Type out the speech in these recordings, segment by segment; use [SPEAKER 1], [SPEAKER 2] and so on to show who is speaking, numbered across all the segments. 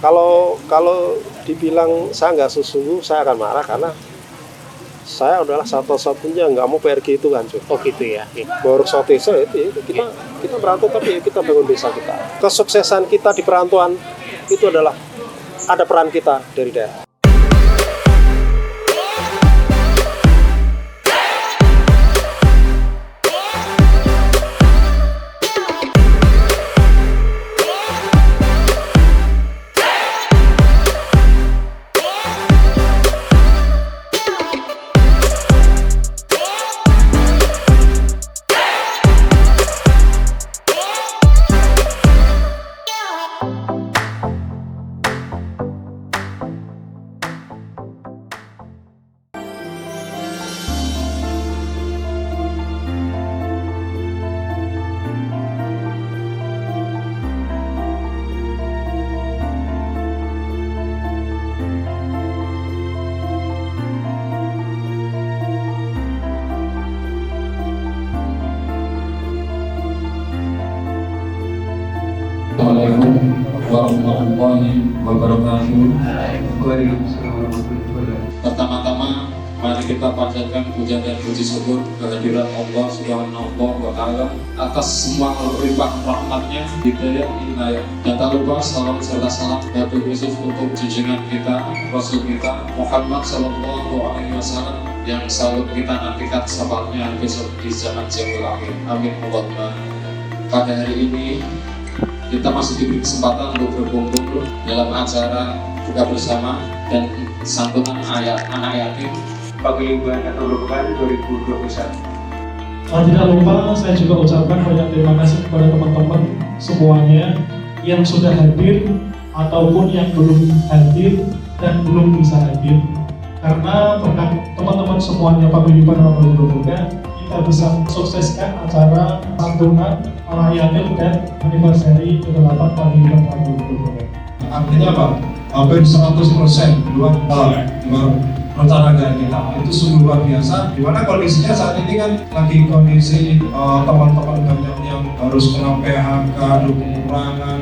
[SPEAKER 1] Kalau dibilang saya nggak sesungguh, saya akan marah karena saya adalah satu-satunya nggak mau PRG itu hancur.
[SPEAKER 2] Oh gitu ya.
[SPEAKER 1] Baru satu desa itu kita merantau tapi kita bangun desa kita. Kesuksesan kita di perantauan itu adalah ada peran kita dari daerah.
[SPEAKER 3] Assalamualaikum warahmatullahi wabarakatuh. Waalaikumsalam warahmatullahi wabarakatuh. Pertama-tama, mari kita panjatkan puja dan puji syukur kehadirat Allah Subhanahu wa Ta'ala atas semua limpah rahmatnya, hidayah, inayah. Dan tak lupa salam serta salam batu khusus untuk junjungan kita, Rasul kita Muhammad Sallallahu Alaihi Wasallam yang selalu kita nantikan syafaatnya besok di zaman jauh akhir. Amin Allahumma. Pada hari ini kita masih diberi kesempatan untuk berkumpul dalam acara buka bersama dan santunan anak yatim Paguyuban Keterbukaan 2021.
[SPEAKER 4] Tidak lupa saya juga ucapkan banyak terima kasih kepada teman-teman semuanya yang sudah hadir ataupun yang belum hadir dan belum bisa hadir. Karena berkat teman-teman semuanya Paguyuban Keterbukaan, kita bisa sukseskan acara santunan anak yatim dan anniversary ke-8 Paguyuban Keterbukaan.
[SPEAKER 5] Artinya apa? Hampir 100% luar perencanaan kita itu sungguh luar biasa. Dimana kondisinya saat ini kan lagi kondisi teman-teman banyak yang harus kena PHK, ada pengurangan,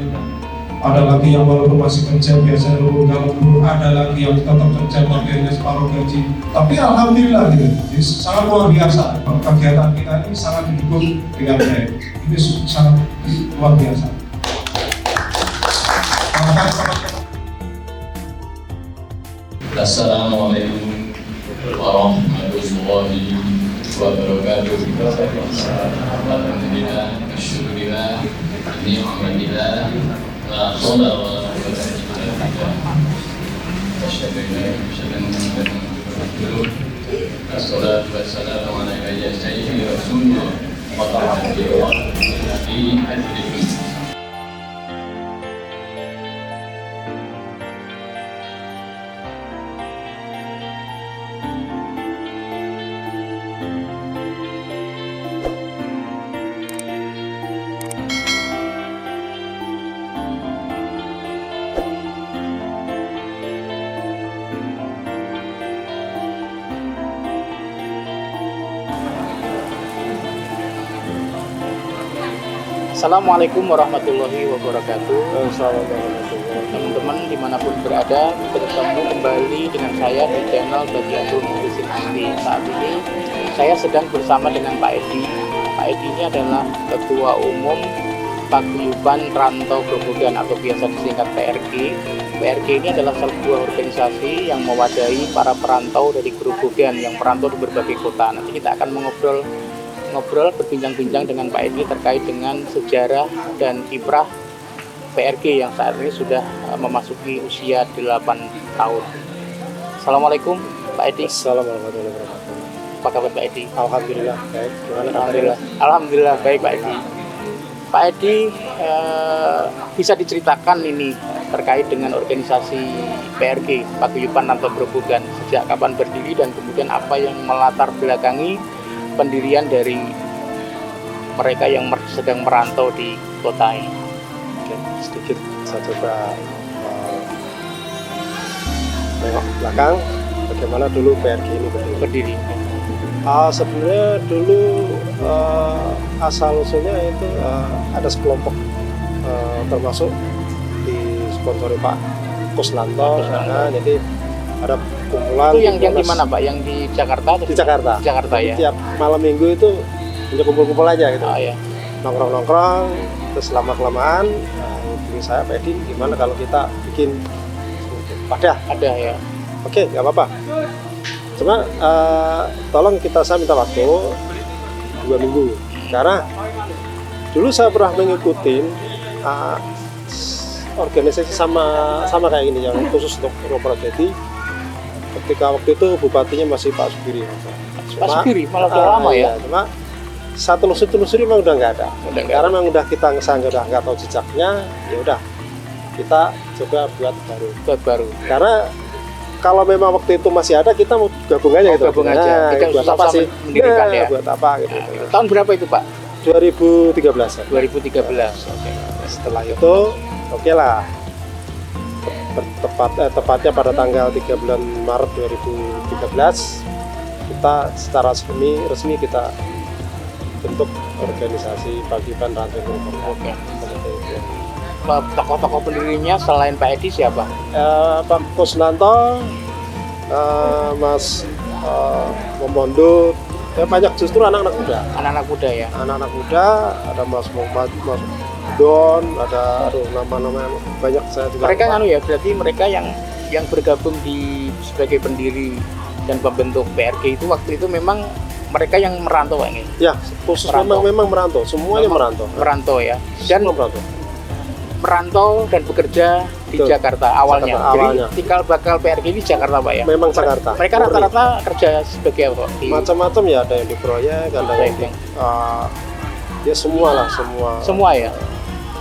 [SPEAKER 5] ada lagi yang walaupun masih kerja biasanya lembur, ada lagi yang tetap kerja tapi hanya separuh gaji. Tapi alhamdulillah gitu, ini sangat luar biasa. Kegiatan kita ini sangat didukung dengan baik. Ini sangat luar biasa.
[SPEAKER 3] Assalamualaikum warahmatullahi wabarakatuh. Alhamdulillah, syukurillah, ni'matillah, la haula wa la quwwata illa billah. Asyhadu an la ilaha illallah. Assalatu wassalamu ala sayyidina rasulillah wa ta'ala
[SPEAKER 2] Assalamualaikum warahmatullahi wabarakatuh.
[SPEAKER 1] Assalamualaikum.
[SPEAKER 2] Teman-teman dimanapun berada, bertemu kembali dengan saya di channel Badiatul Mukhlisin Asli. Saat ini saya sedang bersama dengan Pak Edi. Pak Edi ini adalah Ketua Umum Paguyuban Rantau Grobogan atau biasa disingkat PRG. PRG ini adalah sebuah organisasi yang mewadahi para perantau dari Grobogan yang merantau di berbagai kota. Nanti kita akan mengobrol berbincang-bincang dengan Pak Edi terkait dengan sejarah dan kiprah PRG yang saat ini sudah memasuki usia 8 tahun. Assalamualaikum Pak Edi.
[SPEAKER 1] Assalamualaikum warahmatullahi wabarakatuh.
[SPEAKER 2] Apa kabar Pak Edi?
[SPEAKER 1] Alhamdulillah baik. Gimana
[SPEAKER 2] Alhamdulillah. Alhamdulillah baik Pak Edi. Pak Edi, bisa diceritakan ini terkait dengan organisasi PRG Paguyuban Rantau Grobogan, sejak kapan berdiri dan kemudian apa yang melatar belakangi pendirian dari mereka yang sedang merantau di kota ini.
[SPEAKER 1] Oke, sedikit saya coba tengok belakang bagaimana dulu PRG ini berdiri. Sebenarnya dulu asal usulnya itu ada sekelompok termasuk disponsori Pak Kusnanto. Nah, jadi ada kumpulan.
[SPEAKER 2] Itu yang di
[SPEAKER 1] Kompolnas
[SPEAKER 2] mana Pak? Yang di Jakarta? Atau
[SPEAKER 1] di Jakarta.
[SPEAKER 2] Di Jakarta ya.
[SPEAKER 1] Tiap malam minggu itu punya kumpul-kumpul aja gitu.
[SPEAKER 2] Oh ya.
[SPEAKER 1] Nongkrong-nongkrong, terus lama-kelamaan hubungi saya, Pak Edi, gimana kalau kita bikin wadah?
[SPEAKER 2] Ada ya.
[SPEAKER 1] Oke, nggak apa-apa. Cuma tolong saya minta waktu 2 minggu. Karena dulu saya pernah mengikuti organisasi sama kayak gini yang khusus untuk Romo Jadi. Ketika waktu itu bupatinya masih Pak Subiri.
[SPEAKER 2] Pak Subiri malah udah lama ya.
[SPEAKER 1] Cuma saya telusuri memang udah nggak ada. Karena memang udah kita udah nggak tahu jejaknya, ya udah kita coba buat baru. Karena kalau memang waktu itu masih ada, kita mau gabung aja gitu.
[SPEAKER 2] Gabung aja. Tidak
[SPEAKER 1] buat
[SPEAKER 2] usah
[SPEAKER 1] apa sih?
[SPEAKER 2] mendirikan ya.
[SPEAKER 1] Buat apa gitu.
[SPEAKER 2] Tahun berapa itu Pak?
[SPEAKER 1] 2013.
[SPEAKER 2] 2013. Oke.
[SPEAKER 1] Setelah itu, oke lah. Tepatnya pada tanggal 3 bulan Maret 2013 kita secara resmi kita bentuk organisasi Paguyuban Rantai Guru.
[SPEAKER 2] Oke. Tokoh-tokoh pendirinya selain Pak Edi siapa?
[SPEAKER 1] Pak Kusnanto, Mas Momondo, banyak justru anak-anak muda.
[SPEAKER 2] Anak-anak muda ya.
[SPEAKER 1] Anak-anak muda, ada Mas Muhammad, Mas Don, ada nama-nama banyak saya juga.
[SPEAKER 2] Mereka berarti mereka yang bergabung sebagai pendiri dan pembentuk PRG itu waktu itu memang mereka yang merantau Pak ini.
[SPEAKER 1] Ya, khusus memang merantau, semuanya merantau.
[SPEAKER 2] Merantau ya. Dan
[SPEAKER 1] semua
[SPEAKER 2] merantau dan bekerja di
[SPEAKER 1] Betul.
[SPEAKER 2] Jakarta awalnya.
[SPEAKER 1] Awalnya.
[SPEAKER 2] Jadi tikal bakal PRG di Jakarta Pak ya.
[SPEAKER 1] Memang Jakarta.
[SPEAKER 2] Mereka rata-rata kerja sebagai apa?
[SPEAKER 1] Macam-macam ya, ada yang di proyek, ada yang di ya semua.
[SPEAKER 2] Semua ya.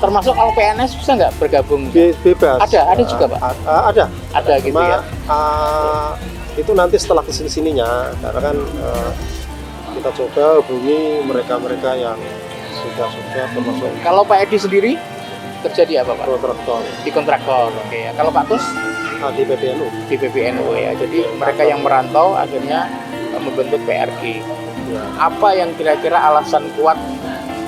[SPEAKER 2] Termasuk kalau PNS bisa nggak bergabung?
[SPEAKER 1] Bebas.
[SPEAKER 2] Ada juga Pak. Ada gitu ya.
[SPEAKER 1] Itu nanti setelah kesini-sininya, karena kan kita coba hubungi mereka-mereka yang sudah termasuk.
[SPEAKER 2] Kalau Pak Edi sendiri kerja di apa Pak?
[SPEAKER 1] Kontraktor.
[SPEAKER 2] Di kontraktor, oke ya. Kalau Pak Tus?
[SPEAKER 1] Di PBNU.
[SPEAKER 2] Di PBNU ya. Jadi mereka yang merantau akhirnya membentuk PRG.
[SPEAKER 1] Ya.
[SPEAKER 2] Apa yang kira-kira alasan kuat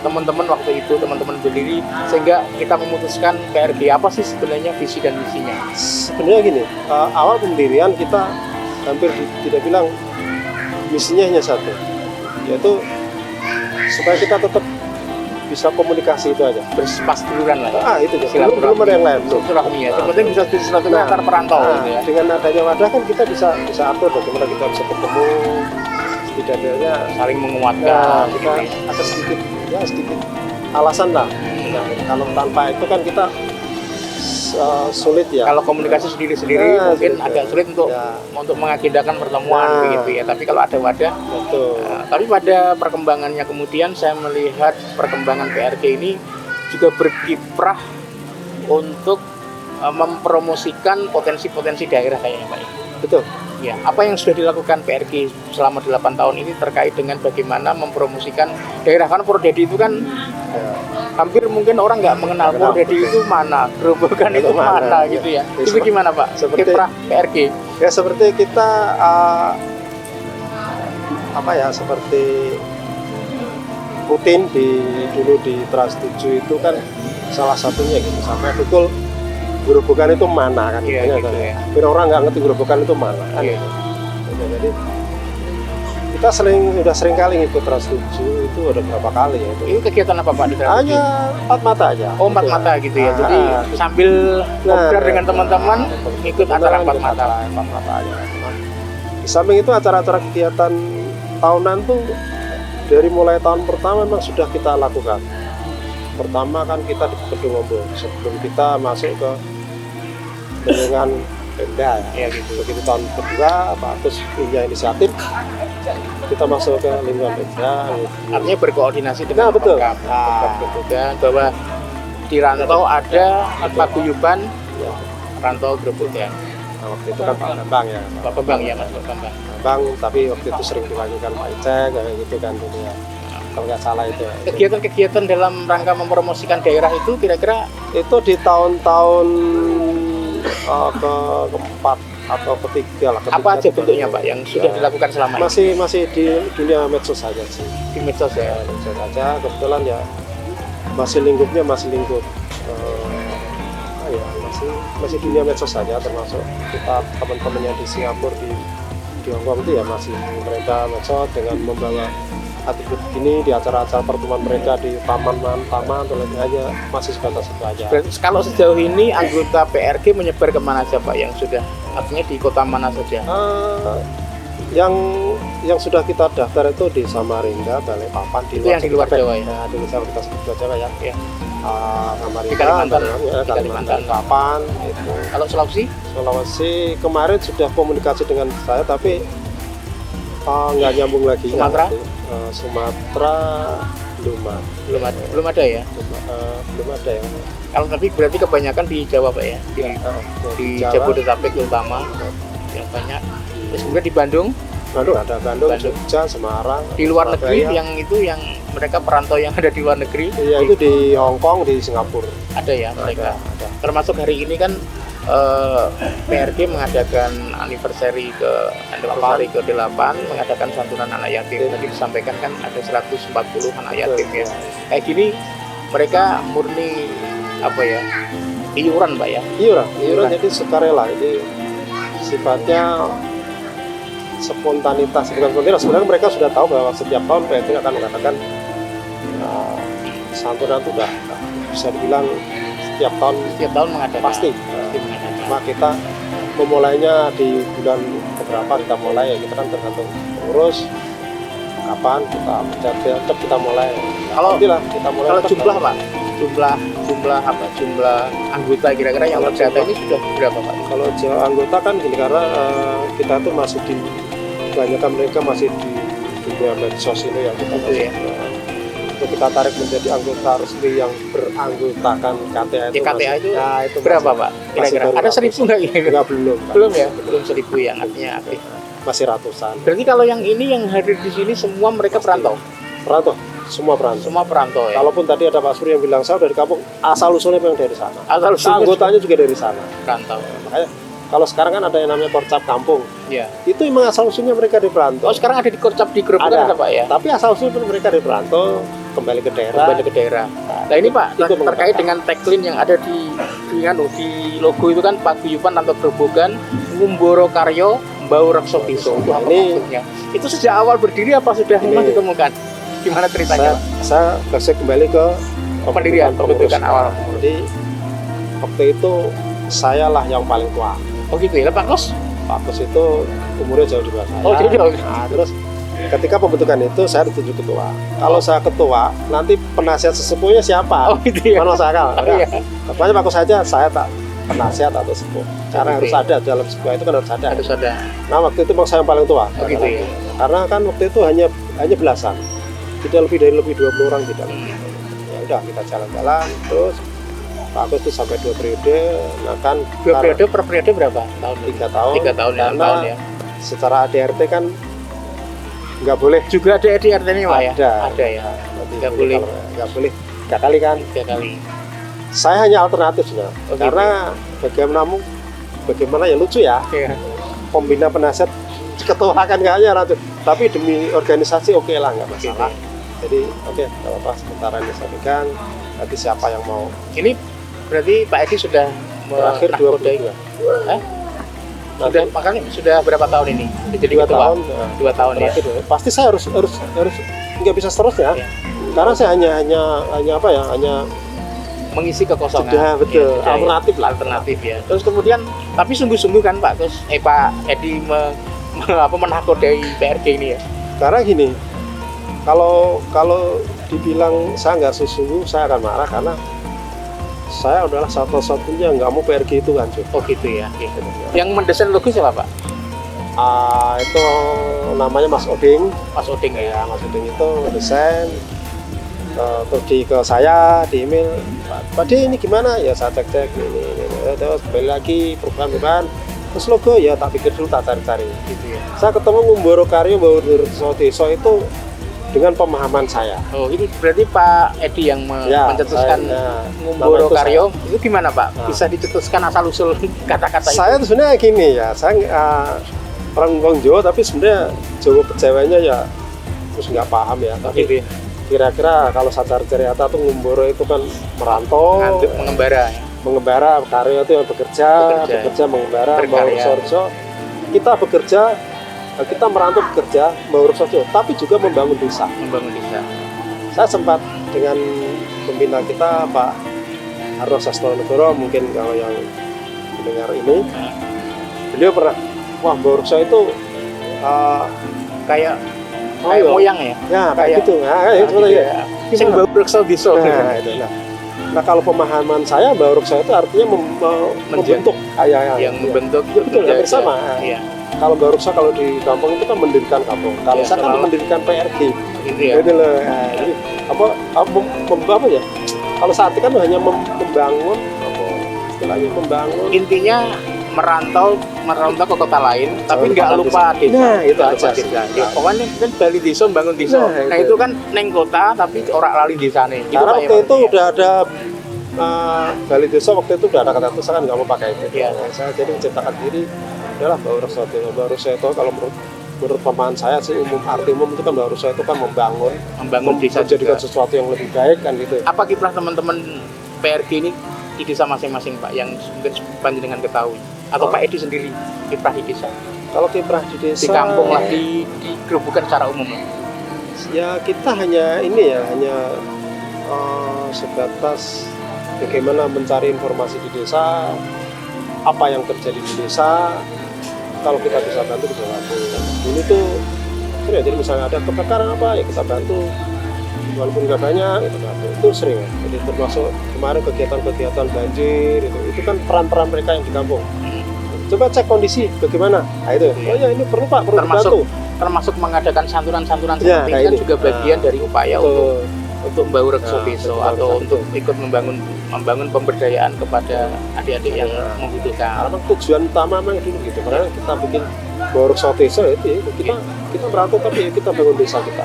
[SPEAKER 2] teman-teman waktu itu, teman-teman berdiri sehingga kita memutuskan PRG? Apa sih sebenarnya visi dan misinya?
[SPEAKER 1] Sebenarnya gini, awal pendirian kita hampir tidak bilang misinya hanya satu, yaitu supaya kita tetap bisa komunikasi, itu aja.
[SPEAKER 2] Berseduluran lah.
[SPEAKER 1] Itu ya. Belum ada yang lain.
[SPEAKER 2] Silaturahmi ya. Seperti bisa silaturahmi antar perantau gitu ya.
[SPEAKER 1] Dengan adanya wadah kan kita bisa atur bagaimana kita bisa ketemu, setidaknya
[SPEAKER 2] saling menguatkan.
[SPEAKER 1] Kita ada sedikit alasan lah. Nah, kalau tanpa itu kan kita sulit ya.
[SPEAKER 2] Kalau komunikasi sendiri-sendiri mungkin
[SPEAKER 1] sulit,
[SPEAKER 2] agak sulit untuk mengagendakan pertemuan begitu ya. Tapi kalau ada wadah,
[SPEAKER 1] betul.
[SPEAKER 2] Tapi pada perkembangannya kemudian saya melihat perkembangan PRG ini juga berkiprah untuk mempromosikan potensi-potensi daerah kayaknya Pak.
[SPEAKER 1] Betul.
[SPEAKER 2] Ya, apa yang sudah dilakukan PRG selama 8 tahun ini terkait dengan bagaimana mempromosikan daerah? Karena Purwodadi itu kan hampir mungkin orang nggak mengenal Purwodadi itu mana, Grobogan itu mana gitu ya. Itu gimana Pak?
[SPEAKER 1] Seperti
[SPEAKER 2] kiprah PRG.
[SPEAKER 1] Ya seperti kita seperti rutin dulu di Trans 7 itu kan salah satunya gitu, sampai betul Grobogan itu mana kan,
[SPEAKER 2] gitu ya.
[SPEAKER 1] Biar orang nggak ngerti Grobogan itu mana kan.
[SPEAKER 2] Iya.
[SPEAKER 1] Jadi kita sudah sering kali ngikut Trans 7 itu ada berapa kali ya itu.
[SPEAKER 2] Itu kegiatan apa Pak di Trans 7?
[SPEAKER 1] Hanya 4 mata aja.
[SPEAKER 2] Oh, 4 mata gitu ya. Jadi sambil ngobrol dengan teman-teman ikut acara 4 mata.
[SPEAKER 1] 4 mata aja. Di samping itu acara-acara kegiatan tahunan tuh dari mulai tahun pertama memang sudah kita lakukan. Pertama kan kita di Gedung Ombo sebelum kita masuk ke dengan Pemda ya gitu. Begitu tahun kedua Pak Agus punya inisiatif kita masuk ke lingkungan Pemda gitu.
[SPEAKER 2] Artinya berkoordinasi dengan
[SPEAKER 1] betul.
[SPEAKER 2] Grobogan bahwa di rantau ada paguyuban rantau Grobogan.
[SPEAKER 1] Waktu itu kan Pak Bambang ya.
[SPEAKER 2] Pak Bambang ya Mas Bambang.
[SPEAKER 1] Bambang, tapi waktu itu sering dipanggilkan Pak Icek kayak gitu kan dulu ya. Kalau nggak salah itu.
[SPEAKER 2] Kegiatan-kegiatan dalam rangka mempromosikan daerah itu kira-kira
[SPEAKER 1] itu di tahun-tahun keempat atau ketiga lah.
[SPEAKER 2] Apa aja bentuknya Pak yang sudah dilakukan selama ini?
[SPEAKER 1] Masih di dunia medsos saja sih.
[SPEAKER 2] Di medsos ya.
[SPEAKER 1] Medsos saja, kebetulan ya masih lingkup masih masih dunia medsos saja, termasuk kita teman-teman yang di Singapura, di Hong Kong itu ya masih mereka medsos dengan membawa atribut ini di acara-acara pertemuan mereka di taman atau lain hanya masih sebatas itu aja.
[SPEAKER 2] Berarti kalau sejauh ini anggota PRG menyebar kemana saja Pak, yang sudah artinya di kota mana saja?
[SPEAKER 1] Yang sudah kita daftar itu di Samarinda, Balikpapan,
[SPEAKER 2] Itu yang di luar Jawa ya?
[SPEAKER 1] Nah, di Universitas Luar Jawa ya.
[SPEAKER 2] Ya.
[SPEAKER 1] Samarinda,
[SPEAKER 2] Di Kalimantan,
[SPEAKER 1] Kalimantan, Balikpapan itu.
[SPEAKER 2] Kalau Sulawesi?
[SPEAKER 1] Sulawesi kemarin sudah komunikasi dengan saya tapi nggak nyambung lagi.
[SPEAKER 2] Sumatera?
[SPEAKER 1] Sumatera
[SPEAKER 2] Belum ada ya?
[SPEAKER 1] belum ada ya.
[SPEAKER 2] Kalau tapi berarti kebanyakan di Jawa Pak ya? Di
[SPEAKER 1] Jawa.
[SPEAKER 2] Jabodetabek terutama yang banyak. Terus kemudian di Bandung,
[SPEAKER 1] Bandung, Jogja, Semarang.
[SPEAKER 2] di luar negeri
[SPEAKER 1] Surabaya.
[SPEAKER 2] yang itu yang mereka perantau yang ada di luar negeri
[SPEAKER 1] Iya, itu di Hong Kong, di Singapura.
[SPEAKER 2] ada ya mereka.
[SPEAKER 1] Ada.
[SPEAKER 2] Termasuk hari ini kan PRG mengadakan anniversary ke-8 mengadakan santunan anak yatim. Tadi disampaikan kan ada 140 anak yatim ya. Kayak gini mereka murni apa ya? Iuran Pak ya.
[SPEAKER 1] Iuran jadi sukarela. Jadi sifatnya spontanitas, bukan spontanitas. Sebenarnya mereka sudah tahu bahwa setiap tahun PRG akan mengadakan santunan itu udah bisa dibilang setiap tahun mengadakan. Pasti. Cuma kita memulainya di bulan keberapa kita mulai ya, kita kan tergantung pengurus kapan kita mulai.
[SPEAKER 2] Kalau
[SPEAKER 1] kita mulai
[SPEAKER 2] kalau jumlah Pak, jumlah anggota kira-kira yang terdata ini sudah berapa Pak?
[SPEAKER 1] Kalau anggota kan gini, karena kita tuh masih di kebanyakan mereka masih di dunia medsos ini yang kita
[SPEAKER 2] Itu ya.
[SPEAKER 1] Untuk kita tarik menjadi anggota resmi yang beranggotakan KTA itu,
[SPEAKER 2] Ya, KTA itu
[SPEAKER 1] itu
[SPEAKER 2] berapa Pak? Kira-kira
[SPEAKER 1] baru
[SPEAKER 2] ada 1.000 nggak ya?
[SPEAKER 1] Enggak, belum
[SPEAKER 2] Ya, belum 1.000 yang artinya aktif.
[SPEAKER 1] masih ratusan
[SPEAKER 2] Berarti kalau yang ini yang hadir di sini semua mereka perantau,
[SPEAKER 1] semua perantau.
[SPEAKER 2] semua perantau ya.
[SPEAKER 1] Kalaupun tadi ada Pak Suri yang bilang saya dari kampung, asal usulnya memang dari sana.
[SPEAKER 2] Asal usulnya
[SPEAKER 1] Anggotanya juga dari sana.
[SPEAKER 2] perantau.
[SPEAKER 1] Makanya kalau sekarang kan ada yang namanya Korcap Kampung.
[SPEAKER 2] Ya.
[SPEAKER 1] Itu memang asal usulnya mereka dari perantau.
[SPEAKER 2] Oh sekarang ada di Korcap di grup
[SPEAKER 1] Ada.
[SPEAKER 2] kan Pak ya?
[SPEAKER 1] Tapi asal usul pun mereka dari perantau kembali ke daerah.
[SPEAKER 2] Kembali ke daerah. Nah ini Pak
[SPEAKER 1] Ikut
[SPEAKER 2] terkait
[SPEAKER 1] mengungkapkan.
[SPEAKER 2] dengan tagline yang ada di logo itu kan paguyuban atau grobogan Ngumboro Karyo Mbau Rekso Piso. Itu apa
[SPEAKER 1] Ini-
[SPEAKER 2] maksudnya? Itu sejak awal berdiri apa sudah
[SPEAKER 1] Ini-
[SPEAKER 2] memang ditemukan? Gimana ceritanya Pak?
[SPEAKER 1] saya kembali ke
[SPEAKER 2] Pendirian, pembentukan
[SPEAKER 1] pengurus.
[SPEAKER 2] awal.
[SPEAKER 1] Jadi waktu itu saya lah yang paling tua.
[SPEAKER 2] Oh gitu ya Pak Kos?
[SPEAKER 1] Pak Kus itu umurnya jauh di bawah saya.
[SPEAKER 2] Oh, jauh.
[SPEAKER 1] Nah, terus ketika pembentukan itu saya ditunjuk ketua. Kalau saya ketua, nanti penasihat sesepuhnya siapa?
[SPEAKER 2] Oh gitu ya.
[SPEAKER 1] Kan masuk akal.
[SPEAKER 2] Oh, iya.
[SPEAKER 1] Ketuanya Pak Kus saja, saya tak penasihat atau sepuh. Karena
[SPEAKER 2] Gitu
[SPEAKER 1] harus
[SPEAKER 2] ya.
[SPEAKER 1] ada dalam sebuah itu kan harus ada.
[SPEAKER 2] Harus ada.
[SPEAKER 1] Nah waktu itu memang saya yang paling tua.
[SPEAKER 2] Oh gitu ya.
[SPEAKER 1] Karena kan waktu itu hanya belasan, tidak lebih dari 20 orang tidak. Ya udah kita jalan-jalan terus Pak Agus itu sampai 2 periode. Nah kan
[SPEAKER 2] 2 periode per periode berapa tahun?
[SPEAKER 1] 3 tahun.
[SPEAKER 2] 3 tahun ya.
[SPEAKER 1] Karena
[SPEAKER 2] Tahun ya.
[SPEAKER 1] secara ADRT kan nggak boleh.
[SPEAKER 2] Juga ada ADRT ini Pak ya?
[SPEAKER 1] Ada.
[SPEAKER 2] Ada ya.
[SPEAKER 1] Nanti
[SPEAKER 2] Nggak boleh.
[SPEAKER 1] Nggak boleh 3 kali kan.
[SPEAKER 2] 3 kali.
[SPEAKER 1] Saya hanya alternatif sebenarnya.
[SPEAKER 2] Oh, gitu.
[SPEAKER 1] Karena bagaimana ya lucu ya.
[SPEAKER 2] Iya.
[SPEAKER 1] Pembina penasihat diketuakan kayaknya ratu. Tapi demi organisasi oke lah nggak masalah. Jadi oke, nggak apa-apa sementara ini sampaikan. Nanti siapa yang mau
[SPEAKER 2] Ini berarti Pak Edi sudah
[SPEAKER 1] terakhir
[SPEAKER 2] menakodai.
[SPEAKER 1] 22.
[SPEAKER 2] Hah? Sudah makanya sudah berapa tahun ini? Sudah jadi
[SPEAKER 1] 2
[SPEAKER 2] ketua?
[SPEAKER 1] tahun.
[SPEAKER 2] 2 tahun ya.
[SPEAKER 1] Terakhir, pasti saya harus nggak bisa seterusnya.
[SPEAKER 2] Iya.
[SPEAKER 1] Karena saya hanya apa ya? Hanya
[SPEAKER 2] Mengisi kekosongan.
[SPEAKER 1] sudah betul
[SPEAKER 2] Ya, sudah,
[SPEAKER 1] alternatif lah.
[SPEAKER 2] alternatif ya. Terus kemudian tapi sungguh-sungguh kan Pak Pak Edi menakodai PRG ini ya.
[SPEAKER 1] Karena gini, kalau dibilang saya nggak sesungguh, saya akan marah karena saya adalah satu-satunya yang nggak mau PRG itu hancur.
[SPEAKER 2] Oh gitu ya. Gitu. Yang mendesain logo siapa Pak?
[SPEAKER 1] Itu namanya Mas Oding.
[SPEAKER 2] Mas Oding ya.
[SPEAKER 1] Ya, Mas Oding itu desain. Terus ke saya di email, Pak D ini gimana? Ya saya cek ini. Terus kembali lagi perubahan. Terus logo ya tak pikir dulu, tak cari-cari.
[SPEAKER 2] Gitu ya.
[SPEAKER 1] Saya ketemu Ngumboro Karyo Mbau Rekso Piso itu dengan pemahaman saya.
[SPEAKER 2] Oh itu berarti Pak Edi yang
[SPEAKER 1] Ya,
[SPEAKER 2] mencetuskan
[SPEAKER 1] saya-
[SPEAKER 2] Ngumboro
[SPEAKER 1] nama itu
[SPEAKER 2] Karyo. Itu gimana Pak?
[SPEAKER 1] Nah.
[SPEAKER 2] Bisa dicetuskan asal usul kata-kata itu?
[SPEAKER 1] Saya tuh sebenarnya gini ya, saya orang Jawa tapi sebenarnya Jawa kecewanya ya terus nggak paham ya.
[SPEAKER 2] Oh,
[SPEAKER 1] Tapi
[SPEAKER 2] gitu ya.
[SPEAKER 1] kira-kira kalau saya cari cerita tuh Ngumboro itu kan merantau,
[SPEAKER 2] Ngantip mengembara ya.
[SPEAKER 1] mengembara, karya itu yang bekerja mengembara,
[SPEAKER 2] Berkarya.
[SPEAKER 1] Sorjo. Kita bekerja, kita merantau bekerja, Sorjo, tapi juga membangun desa.
[SPEAKER 2] Membangun desa.
[SPEAKER 1] Saya sempat dengan pembina kita Pak Harno Sastonegoro, mungkin kalau yang mendengar ini, beliau pernah, wah Sorjo itu
[SPEAKER 2] Kayak
[SPEAKER 1] oh,
[SPEAKER 2] moyang ya.
[SPEAKER 1] ya kayak
[SPEAKER 2] Kayak-
[SPEAKER 1] gitu, seperti itu.
[SPEAKER 2] Sing bau reksa desa.
[SPEAKER 1] Nah, itu. Nah, kalau pemahaman saya, Sorjo itu artinya membentuk
[SPEAKER 2] Yang membentuk
[SPEAKER 1] Ya, betul, hampir sama.
[SPEAKER 2] Iya.
[SPEAKER 1] Kalau Sorjo kalau di kampung itu kan mendirikan kampung. Kalau
[SPEAKER 2] Ya,
[SPEAKER 1] saya kan
[SPEAKER 2] selalu.
[SPEAKER 1] mendirikan PRG.
[SPEAKER 2] Gitu ya.
[SPEAKER 1] Gitu loh. Nah, jadi apa ya? Kalau saat ini kan hanya membangun apa istilahnya membangun.
[SPEAKER 2] Intinya merantau ke kota lain, tapi nggak
[SPEAKER 1] Membangun
[SPEAKER 2] lupa desa.
[SPEAKER 1] Nah, itu
[SPEAKER 2] Nggak
[SPEAKER 1] aja
[SPEAKER 2] lupa
[SPEAKER 1] sih.
[SPEAKER 2] desa. Ya, pokoknya kan Bali desa bangun desa.
[SPEAKER 1] Nah,
[SPEAKER 2] Nah,
[SPEAKER 1] itu.
[SPEAKER 2] itu kan neng kota tapi orang lali desa nih.
[SPEAKER 1] Karena waktu itu udah ada Bali Desa, waktu itu udah ada kata itu, saya kan nggak mau pakai itu.
[SPEAKER 2] Iya.
[SPEAKER 1] Nah, saya jadi menciptakan diri adalah Sorjo itu kalau menurut pemahaman saya sih arti umum itu kan Sorjo itu kan
[SPEAKER 2] membangun desa
[SPEAKER 1] menjadikan
[SPEAKER 2] juga.
[SPEAKER 1] sesuatu yang lebih baik kan gitu.
[SPEAKER 2] Apa kiprah teman-teman PRG ini di desa masing-masing Pak yang mungkin panjenengan ketahui? Atau Pak Edi sendiri kiprah di desa?
[SPEAKER 1] Kalau kiprah di desa,
[SPEAKER 2] Di kampung lah, di gerobokan secara umum lah.
[SPEAKER 1] ya kita hanya ini ya, hanya sebatas bagaimana mencari informasi di desa, apa yang terjadi di desa. Kalau kita bisa bantu, kita bantu. Ini tuh sering ya, jadi misalnya ada kebakaran apa ya kita bantu, walaupun nggak banyak kita bantu. Itu sering ya. Jadi termasuk kemarin kegiatan-kegiatan banjir itu kan peran-peran mereka yang di kampung. Coba cek kondisi bagaimana. Nah itu, oh ya ini perlu Pak, perlu dibantu.
[SPEAKER 2] Termasuk mengadakan santunan-santunan
[SPEAKER 1] Ya,
[SPEAKER 2] seperti
[SPEAKER 1] kayak
[SPEAKER 2] itu kan
[SPEAKER 1] ini.
[SPEAKER 2] juga bagian dari upaya untuk membangun rekso
[SPEAKER 1] Nah,
[SPEAKER 2] desa
[SPEAKER 1] betul,
[SPEAKER 2] atau
[SPEAKER 1] betul.
[SPEAKER 2] untuk ikut membangun pemberdayaan kepada adik-adik yang
[SPEAKER 1] Nah,
[SPEAKER 2] membutuhkan.
[SPEAKER 1] karena memang tujuan utama memang dulu gitu, karena kita bikin Rekso desa itu ya, kita merantau tapi ya kita bangun desa kita,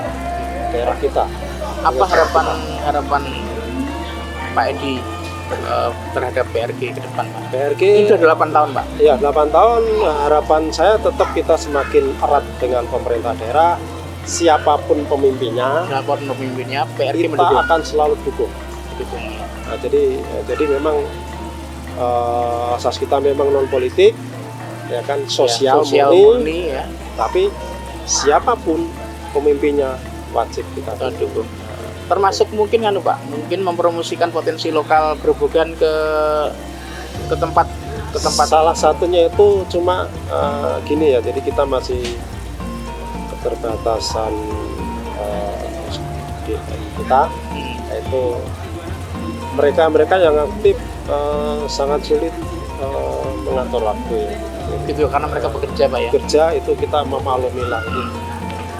[SPEAKER 1] daerah kita.
[SPEAKER 2] Apa harapan Pak Edi terhadap PRG ke depan Pak?
[SPEAKER 1] PRG
[SPEAKER 2] Ini sudah 8 tahun Pak.
[SPEAKER 1] ya 8 tahun, harapan saya tetap kita semakin erat dengan pemerintah daerah, siapapun pemimpinnya,
[SPEAKER 2] Lapor pemimpinnya PRG
[SPEAKER 1] kita
[SPEAKER 2] mendukung.
[SPEAKER 1] akan selalu dukung. Nah, jadi memang asas kita memang non politik, ya kan, sosial
[SPEAKER 2] sosial
[SPEAKER 1] murni,
[SPEAKER 2] murni ya.
[SPEAKER 1] tapi siapapun pemimpinnya wajib kita
[SPEAKER 2] Dukung. Termasuk mungkin Pak, mungkin mempromosikan potensi lokal Grobogan ke tempat
[SPEAKER 1] Salah satunya itu cuma gini ya, jadi kita masih keterbatasan kita, yaitu mereka yang aktif sangat sulit mengatur waktu ya.
[SPEAKER 2] gitu karena mereka bekerja Pak ya.
[SPEAKER 1] Kerja itu kita memaklumi lah.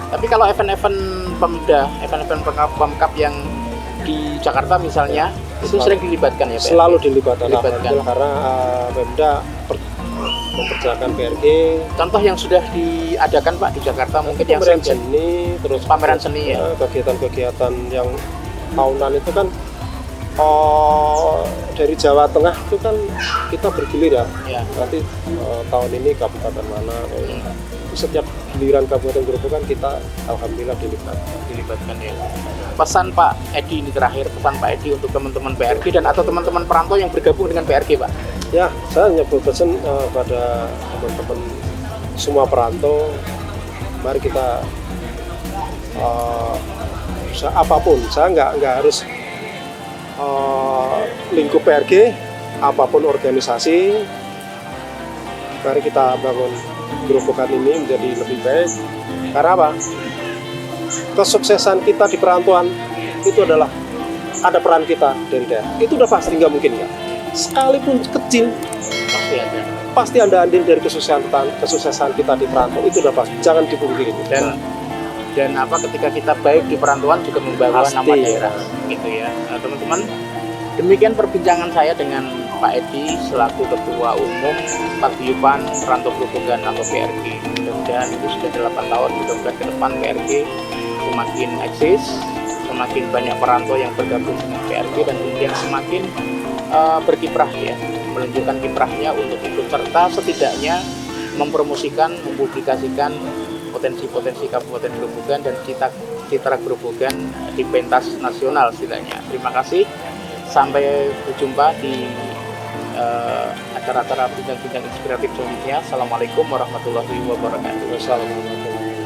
[SPEAKER 2] Tapi kalau event-event Pemda, event-event Pemkap yang di Jakarta misalnya, itu sering dilibatkan ya Pak?
[SPEAKER 1] Selalu dilibatkan.
[SPEAKER 2] Dilibatkan.
[SPEAKER 1] Karena Pemda mempercayakan PRG,
[SPEAKER 2] Contoh yang sudah diadakan Pak di Jakarta mungkin yang
[SPEAKER 1] pameran
[SPEAKER 2] sering
[SPEAKER 1] seni, terus
[SPEAKER 2] pameran seni ya.
[SPEAKER 1] kegiatan-kegiatan yang tahunan itu kan dari Jawa Tengah itu kan kita bergilir ya.
[SPEAKER 2] Ya.
[SPEAKER 1] Nanti tahun ini kabupaten mana, setiap giliran kabupaten Grobogan kita alhamdulillah
[SPEAKER 2] Dilibatkan ya. Pesan Pak Edi ini terakhir, pesan Pak Edi untuk teman-teman PRG dan atau teman-teman perantau yang bergabung dengan PRG Pak.
[SPEAKER 1] Ya, saya hanya berpesan pada teman-teman semua perantau, mari kita apapun, saya nggak harus lingkup PRG, apapun organisasi, mari kita bangun Grobogan ini menjadi lebih baik. Karena apa? Kesuksesan kita di perantauan itu adalah ada peran kita dari daerah. Itu udah pasti, nggak mungkin nggak. Sekalipun kecil,
[SPEAKER 2] Pasti ada.
[SPEAKER 1] pasti ada andil dari kesuksesan kita di perantauan, itu udah pasti. Jangan dipungkiri.
[SPEAKER 2] Dan apa ketika kita baik di perantauan juga membawa
[SPEAKER 1] Pasti.
[SPEAKER 2] nama daerah gitu ya. Nah, teman-teman, demikian perbincangan saya dengan Pak Edi selaku Ketua Umum Paguyuban Perantau Grobogan atau PRG. Mudah-mudahan itu sudah 8 tahun, mudah-mudahan ke depan PRG semakin eksis, semakin banyak perantau yang bergabung dengan PRG dan kemudian semakin berkiprah ya, menunjukkan kiprahnya untuk ikut serta setidaknya mempromosikan, mempublikasikan potensi-potensi Kabupaten Grobogan dan citra Grobogan di pentas nasional setidaknya. Terima kasih. Sampai berjumpa di acara-acara bincang-bincang inspiratif selanjutnya. Assalamualaikum warahmatullahi wabarakatuh.
[SPEAKER 1] Wassalamualaikum warahmatullahi wabarakatuh.